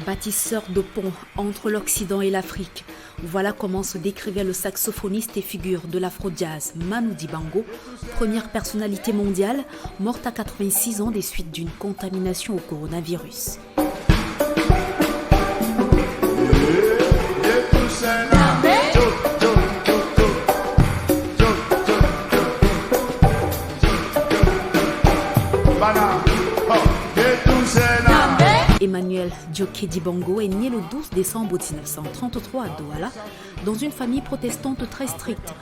Bâtisseur de ponts entre l'Occident et l'Afrique, voilà comment se décrivait le saxophoniste et figure de l'afro-jazz Manu Dibango, première personnalité mondiale, morte à 86 ans des suites d'une contamination au coronavirus. Emmanuel Dioké Dibango est né le 12 décembre 1933 à Douala, dans une famille protestante très stricte.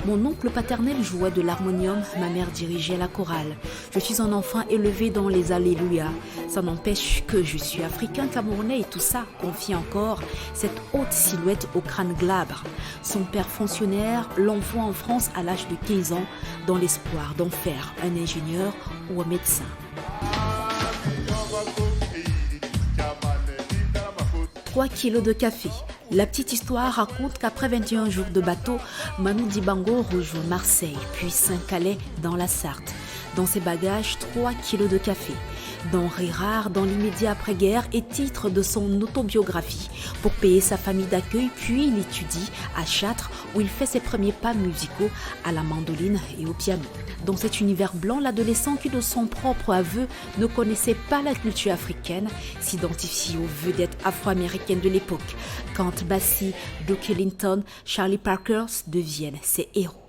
Mon oncle paternel jouait de l'harmonium, ma mère dirigeait la chorale. Je suis un enfant élevé dans les Alléluia. Ça n'empêche que je suis africain, camerounais et tout ça, confie encore cette haute silhouette au crâne glabre. Son père fonctionnaire l'envoie en France à l'âge de 15 ans, dans l'espoir d'en faire un ingénieur ou un médecin. 3 kilos de café. La petite histoire raconte qu'après 21 jours de bateau, Manu Dibango rejoint Marseille, puis Saint-Calais dans la Sarthe. Dans ses bagages, 3 kilos de café. Denrée rare dans l'immédiat après-guerre et titre de son autobiographie. Pour payer sa famille d'accueil, puis il étudie à Châtres où il fait ses premiers pas musicaux à la mandoline et au piano. Dans cet univers blanc, l'adolescent qui de son propre aveu ne connaissait pas la culture africaine s'identifie aux vedettes afro-américaines de l'époque. Count Basie, Duke Ellington, Charlie Parker deviennent ses héros.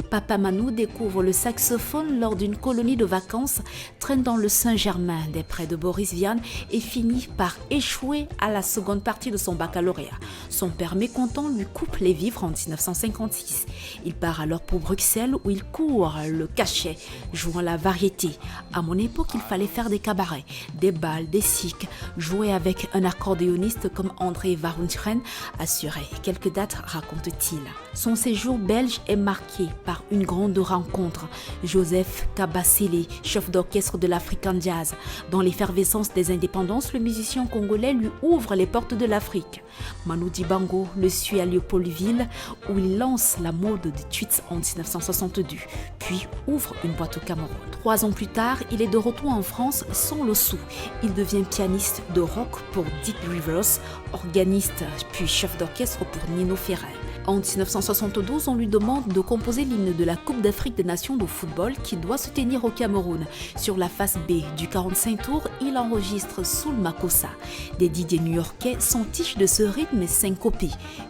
Papa Manu découvre le saxophone lors d'une colonie de vacances, traîne dans le Saint-Germain des près de Boris Vian et finit par échouer à la seconde partie de son baccalauréat. Son père mécontent lui coupe les vivres en 1956. Il part alors pour Bruxelles où il court le cachet, jouant la variété. À mon époque, il fallait faire des cabarets, des bals, des cycles, jouer avec un accordéoniste comme André Varunchen, assurait quelques dates, raconte-t-il. Son séjour belge est marqué par une grande rencontre. Joseph Kabasele, chef d'orchestre de l'African Jazz. Dans l'effervescence des indépendances, le musicien congolais lui ouvre les portes de l'Afrique. Manu Dibango le suit à Léopoldville où il lance la mode des tweets en 1962, puis ouvre une boîte au Cameroun. 3 ans plus tard, il est de retour en France sans le sou. Il devient pianiste de rock pour Deep Rivers, organiste puis chef d'orchestre pour Nino Ferrer. En 1972, on lui demande de composer l'hymne de la Coupe d'Afrique des Nations de football qui doit se tenir au Cameroun. Sur la face B du 45 tours, il enregistre Soul Makossa. Des DJ new-yorkais s'entichent de ce rythme syncopé.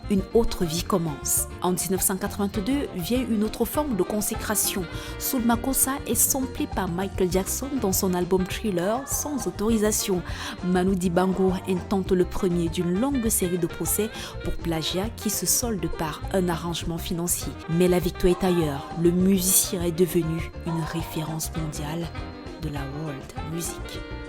Une autre vie commence. En 1982 vient une autre forme de consécration. Soul Makossa est samplé par Michael Jackson dans son album Thriller sans autorisation. Manu Dibango intente le premier d'une longue série de procès pour plagiat qui se solde par un arrangement financier. Mais la victoire est ailleurs. Le musicien est devenu une référence mondiale de la world music.